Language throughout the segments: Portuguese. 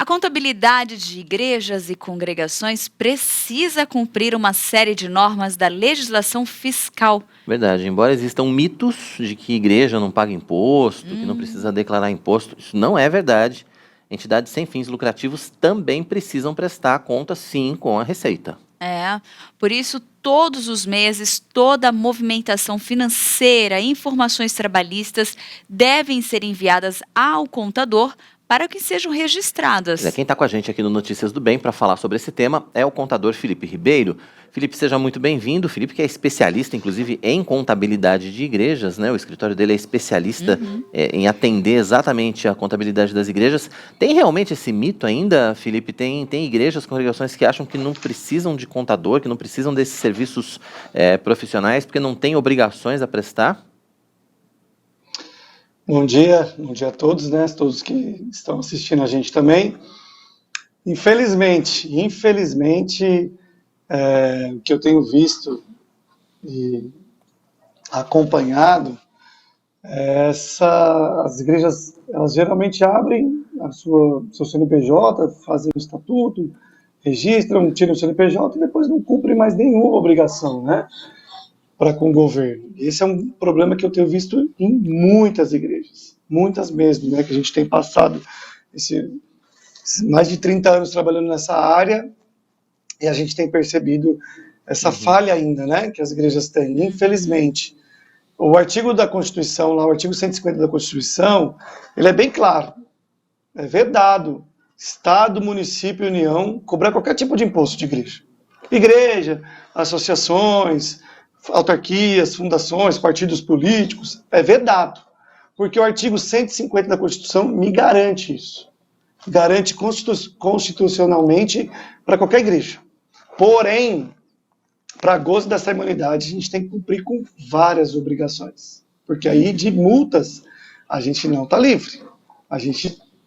A contabilidade de igrejas e congregações precisa cumprir uma série de normas da legislação fiscal. Verdade, embora existam mitos de que igreja não paga imposto, que não precisa declarar imposto, isso não é verdade. Entidades sem fins lucrativos também precisam prestar conta, sim, com a Receita. Por isso, todos os meses, toda a movimentação financeira e informações trabalhistas devem ser enviadas ao contador para que sejam registradas. Quem está com a gente aqui no Notícias do Bem para falar sobre esse tema é o contador Felipe Ribeiro. Felipe, seja muito bem-vindo. Felipe, que é especialista, inclusive, em contabilidade de igrejas, né? O escritório dele é especialista em atender exatamente a contabilidade das igrejas. Tem realmente esse mito ainda, Felipe? Tem igrejas, congregações que acham que não precisam de contador, que não precisam desses serviços profissionais, porque não têm obrigações a prestar? Bom dia a todos, né? Todos que estão assistindo a gente também. Infelizmente, o que eu tenho visto e acompanhado, as igrejas, elas geralmente abrem seu CNPJ, fazem o estatuto, registram, tiram o CNPJ e depois não cumprem mais nenhuma obrigação, né? Para com o governo. Esse é um problema que eu tenho visto em muitas igrejas, muitas mesmo, né? Que a gente tem passado mais de 30 anos trabalhando nessa área e a gente tem percebido essa falha ainda, né, que as igrejas têm, infelizmente. O artigo da Constituição, lá, o artigo 150 da Constituição, ele é bem claro, é vedado, Estado, município e União cobrar qualquer tipo de imposto de igreja. Igreja, associações, autarquias, fundações, partidos políticos, é vedado, porque o artigo 150 da Constituição me garante isso. Garante constitucionalmente para qualquer igreja. Porém, para gozo dessa imunidade, a gente tem que cumprir com várias obrigações. Porque aí, de multas, a gente não está livre.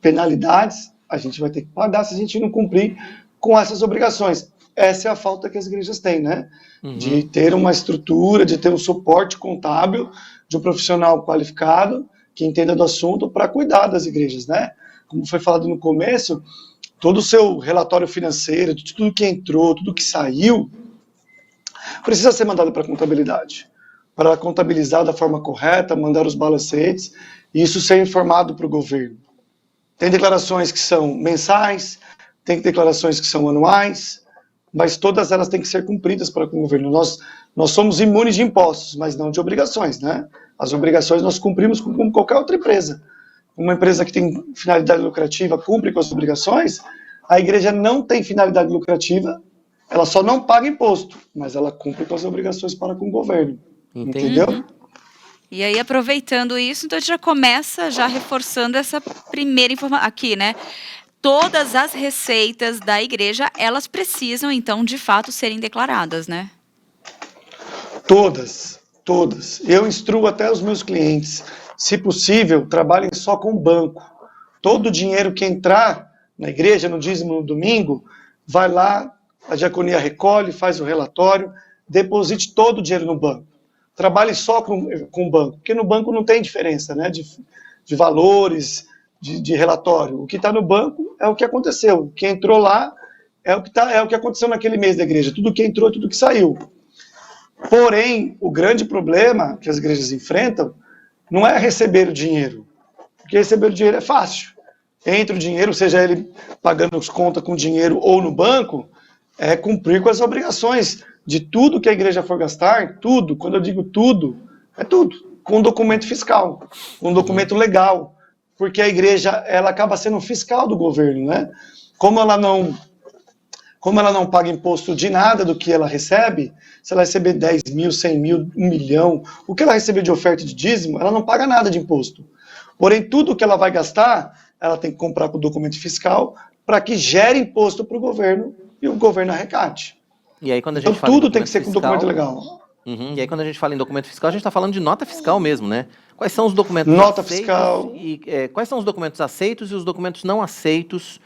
Penalidades, a gente vai ter que pagar se a gente não cumprir com essas obrigações. Essa é a falta que as igrejas têm, né? De ter uma estrutura, de ter um suporte contábil, de um profissional qualificado, que entenda do assunto, para cuidar das igrejas, né? Como foi falado no começo, todo o seu relatório financeiro, de tudo que entrou, tudo que saiu, precisa ser mandado para a contabilidade, para contabilizar da forma correta, mandar os balancetes, e isso ser informado para o governo. Tem declarações que são mensais, tem declarações que são anuais, mas todas elas têm que ser cumpridas para com o governo. Nós somos imunes de impostos, mas não de obrigações, né? As obrigações nós cumprimos como qualquer outra empresa. Uma empresa que tem finalidade lucrativa cumpre com as obrigações, a igreja não tem finalidade lucrativa, ela só não paga imposto, mas ela cumpre com as obrigações para com o governo. Entendeu? E aí, aproveitando isso, então a gente já começa já reforçando essa primeira informação aqui, né? Todas as receitas da igreja, elas precisam, então, de fato, serem declaradas, né? Todas. Eu instruo até os meus clientes, se possível, trabalhem só com o banco. Todo o dinheiro que entrar na igreja, no dízimo, no domingo, vai lá, a diaconia recolhe, faz o relatório, deposite todo o dinheiro no banco. Trabalhe só com o banco, porque no banco não tem diferença, né, de valores, de relatório. O que está no banco é o que aconteceu. O que entrou lá é o que aconteceu naquele mês da igreja. Tudo que entrou, tudo que saiu. Porém, o grande problema que as igrejas enfrentam não é receber o dinheiro, porque receber o dinheiro é fácil. Entra o dinheiro, seja ele pagando as contas com dinheiro ou no banco, é cumprir com as obrigações de tudo que a igreja for gastar, tudo, quando eu digo tudo, é tudo, com um documento fiscal, um documento legal, porque a igreja, ela acaba sendo fiscal do governo, né? Como ela não paga imposto de nada do que ela recebe, se ela receber 10 mil, 100 mil, 1 milhão, o que ela receber de oferta de dízimo, ela não paga nada de imposto. Porém, tudo que ela vai gastar, ela tem que comprar com o documento fiscal para que gere imposto para o governo e o governo arrecade. E aí, quando a gente então, tudo tem que ser com documento legal. E aí, quando a gente fala em documento fiscal, a gente está falando de nota fiscal mesmo, né? Quais são os documentos nota aceitos fiscal. Quais são os documentos aceitos e os documentos não aceitos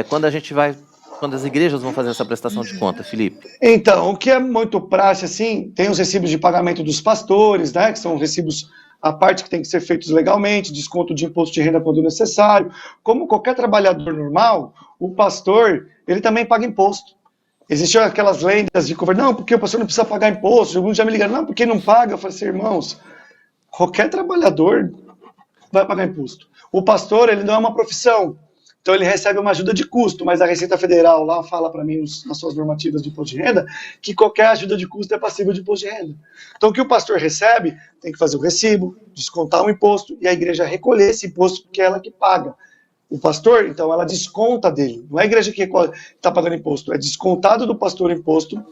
quando as igrejas vão fazer essa prestação de conta, Felipe? Então, o que é muito prático, assim, tem os recibos de pagamento dos pastores, né, que são recibos à parte que tem que ser feitos legalmente, desconto de imposto de renda quando necessário. Como qualquer trabalhador normal, o pastor, ele também paga imposto. Existiam aquelas lendas de governo, não, porque o pastor não precisa pagar imposto. Alguns já me ligaram, não, porque não paga. Eu falei assim, irmãos, qualquer trabalhador vai pagar imposto. O pastor, ele não é uma profissão. Então ele recebe uma ajuda de custo, mas a Receita Federal lá fala para mim nas suas normativas de imposto de renda que qualquer ajuda de custo é passível de imposto de renda. Então o que o pastor recebe tem que fazer o recibo, descontar um imposto e a igreja recolher esse imposto porque é ela que paga. O pastor, então, ela desconta dele. Não é a igreja que está pagando imposto, é descontado do pastor o imposto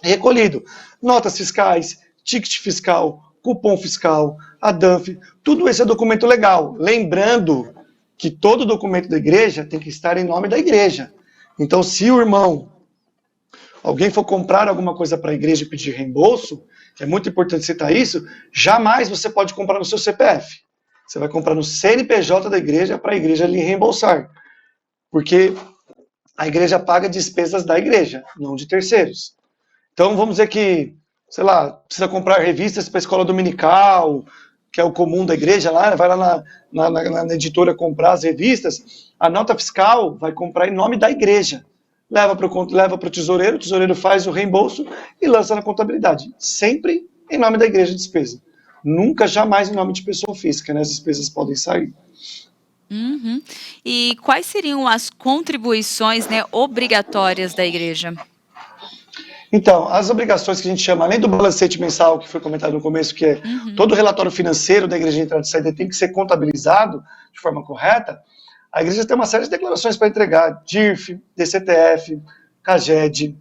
recolhido. Notas fiscais, ticket fiscal, cupom fiscal, a DANF, tudo isso é documento legal. Lembrando que todo documento da igreja tem que estar em nome da igreja. Então, se o irmão, alguém for comprar alguma coisa para a igreja e pedir reembolso, é muito importante citar isso, jamais você pode comprar no seu CPF. Você vai comprar no CNPJ da igreja para a igreja lhe reembolsar. Porque a igreja paga despesas da igreja, não de terceiros. Então, vamos dizer que, sei lá, precisa comprar revistas para a escola dominical, que é o comum da igreja lá, vai lá na editora comprar as revistas, a nota fiscal vai comprar em nome da igreja. Leva para o tesoureiro faz o reembolso e lança na contabilidade. Sempre em nome da igreja a despesa. Nunca, jamais em nome de pessoa física, né? As despesas podem sair. Uhum. E quais seriam as contribuições, né, obrigatórias da igreja? Então, as obrigações que a gente chama, além do balancete mensal, que foi comentado no começo, que é todo o relatório financeiro da igreja de entrada e saída tem que ser contabilizado de forma correta, a igreja tem uma série de declarações para entregar, DIRF, DCTF, CAGED,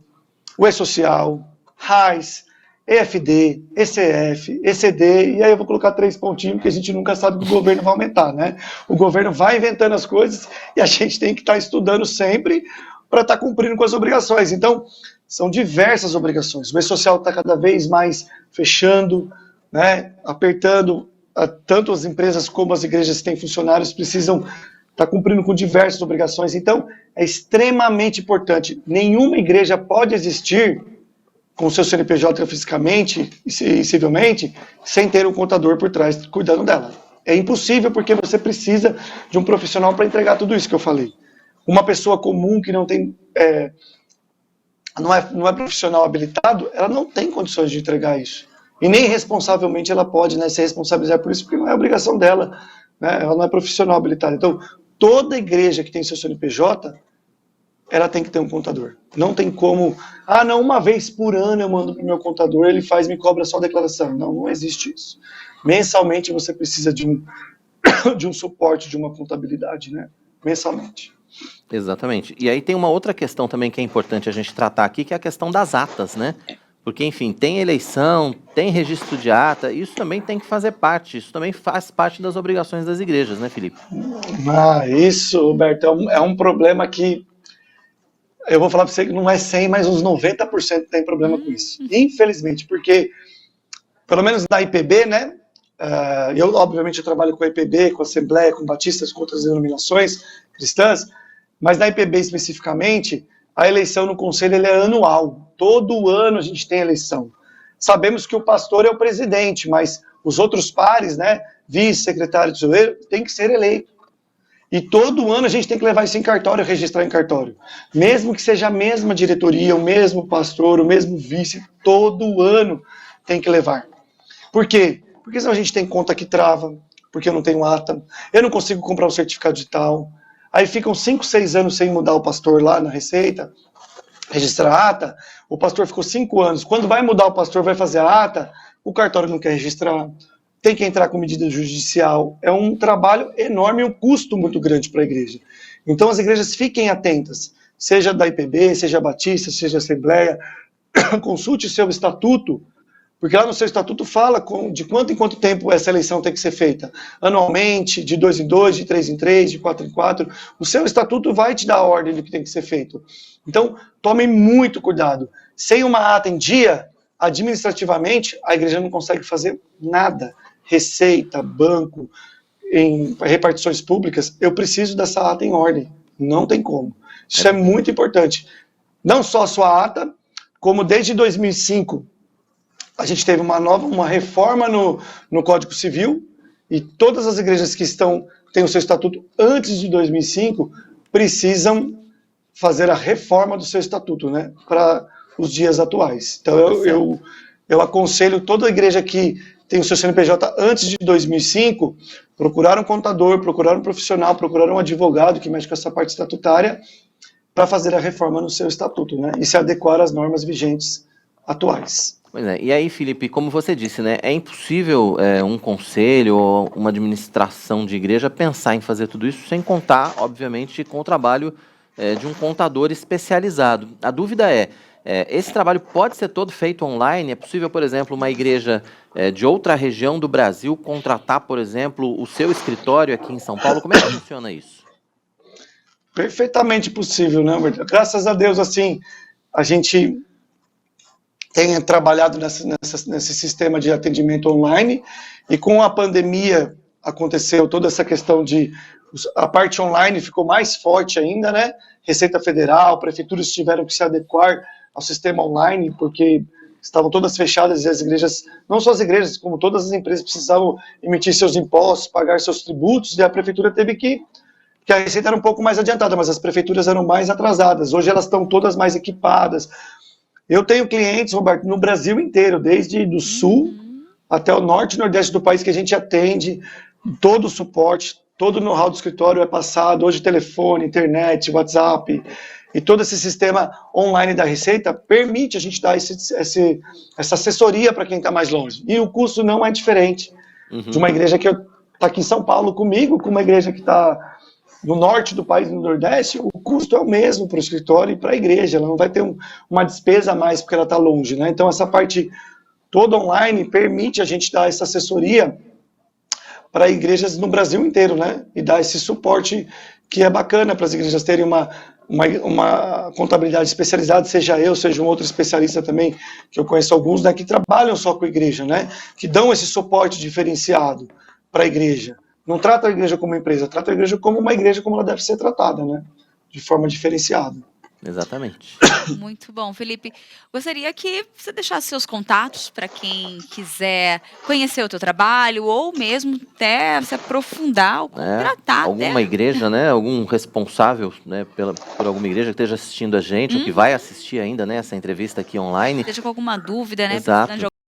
o E-Social, RAIS, EFD, ECF, ECD, e aí eu vou colocar 3 pontinhos, porque a gente nunca sabe que o governo vai aumentar, né? O governo vai inventando as coisas e a gente tem que estar estudando sempre para estar cumprindo com as obrigações. Então, são diversas obrigações. O E-Social está cada vez mais fechando, né, apertando, tanto as empresas como as igrejas que têm funcionários precisam estar cumprindo com diversas obrigações. Então, é extremamente importante. Nenhuma igreja pode existir com o seu CNPJ fisicamente e civilmente, sem ter um contador por trás cuidando dela. É impossível porque você precisa de um profissional para entregar tudo isso que eu falei. Uma pessoa comum que não tem... não é profissional habilitado, ela não tem condições de entregar isso. E nem responsavelmente ela pode, né, se responsabilizar por isso, porque não é obrigação dela. Né, ela não é profissional habilitada. Então, toda igreja que tem seu CNPJ, ela tem que ter um contador. Não tem como... não, uma vez por ano eu mando para o meu contador, ele me cobra só a declaração. Não, não existe isso. Mensalmente você precisa de um suporte, de uma contabilidade, né? Mensalmente. Exatamente. E aí tem uma outra questão também que é importante a gente tratar aqui, que é a questão das atas, né? Porque, enfim, tem eleição, tem registro de ata, isso também tem que fazer parte, isso também faz parte das obrigações das igrejas, né, Felipe? Isso, Roberto, é um problema que, eu vou falar para você que não é 100, mas uns 90% tem problema com isso. Infelizmente, porque, pelo menos na IPB, né, obviamente, eu trabalho com a IPB, com a Assembleia, com batistas, com outras denominações cristãs, mas na IPB especificamente, a eleição no conselho é anual. Todo ano a gente tem eleição. Sabemos que o pastor é o presidente, mas os outros pares, né, vice, secretário, tesoureiro, tem que ser eleito. E todo ano a gente tem que levar isso em cartório, registrar em cartório. Mesmo que seja a mesma diretoria, o mesmo pastor, o mesmo vice, todo ano tem que levar. Por quê? Porque senão a gente tem conta que trava, porque eu não tenho ata, eu não consigo comprar um certificado digital. Aí ficam 5, 6 anos sem mudar o pastor lá na Receita, registrar a ata, o pastor ficou 5 anos. Quando vai mudar o pastor, vai fazer a ata, o cartório não quer registrar, tem que entrar com medida judicial. É um trabalho enorme e um custo muito grande para a igreja. Então as igrejas fiquem atentas, seja da IPB, seja Batista, seja Assembleia, consulte o seu estatuto, porque lá no seu estatuto fala de quanto em quanto tempo essa eleição tem que ser feita. Anualmente, de 2 em 2, de 3 em 3, de 4 em 4. O seu estatuto vai te dar a ordem do que tem que ser feito. Então, tomem muito cuidado. Sem uma ata em dia, administrativamente, a igreja não consegue fazer nada. Receita, banco, em repartições públicas, eu preciso dessa ata em ordem. Não tem como. Isso é muito importante. Não só a sua ata, como desde 2005, a gente teve uma reforma no Código Civil, e todas as igrejas que têm o seu estatuto antes de 2005 precisam fazer a reforma do seu estatuto, né, para os dias atuais. Então, eu aconselho toda a igreja que tem o seu CNPJ antes de 2005, procurar um contador, procurar um profissional, procurar um advogado que mexe com essa parte estatutária para fazer a reforma no seu estatuto, né, e se adequar às normas vigentes atuais. Pois é, e aí, Felipe, como você disse, né, é impossível um conselho ou uma administração de igreja pensar em fazer tudo isso sem contar, obviamente, com o trabalho de um contador especializado. A dúvida esse trabalho pode ser todo feito online? É possível, por exemplo, uma igreja de outra região do Brasil contratar, por exemplo, o seu escritório aqui em São Paulo? Como é que funciona isso? Perfeitamente possível, né, Humberto? Graças a Deus, assim, a gente tem trabalhado nesse sistema de atendimento online, e com a pandemia aconteceu toda essa questão a parte online ficou mais forte ainda, né? Receita Federal, prefeituras tiveram que se adequar ao sistema online, porque estavam todas fechadas e as igrejas, não só as igrejas, como todas as empresas precisavam emitir seus impostos, pagar seus tributos, e a prefeitura teve que a receita era um pouco mais adiantada, mas as prefeituras eram mais atrasadas. Hoje elas estão todas mais equipadas. Eu tenho clientes, Roberto, no Brasil inteiro, desde do sul até o norte e nordeste do país, que a gente atende, todo o suporte, todo o know-how do escritório é passado, hoje telefone, internet, WhatsApp, e todo esse sistema online da Receita permite a gente dar essa assessoria para quem está mais longe. E o custo não é diferente de uma igreja que está aqui em São Paulo comigo, com uma igreja que está no norte do país, no nordeste, o custo é o mesmo para o escritório e para a igreja, ela não vai ter uma despesa a mais porque ela está longe, né? Então essa parte toda online permite a gente dar essa assessoria para igrejas no Brasil inteiro, né? E dar esse suporte que é bacana para as igrejas terem uma contabilidade especializada, seja eu, seja um outro especialista também, que eu conheço alguns, né, que trabalham só com a igreja, né? Que dão esse suporte diferenciado para a igreja. Não trata a igreja como empresa, trata a igreja como uma igreja como ela deve ser tratada, né? De forma diferenciada. Exatamente. Muito bom, Felipe. Gostaria que você deixasse seus contatos para quem quiser conhecer o teu trabalho ou mesmo até se aprofundar ou contratar. Alguma igreja, né? Algum responsável, né? Por alguma igreja que esteja assistindo a gente ou que vai assistir ainda, né? Essa entrevista aqui online. Esteja com alguma dúvida, né? Exato. Precisando de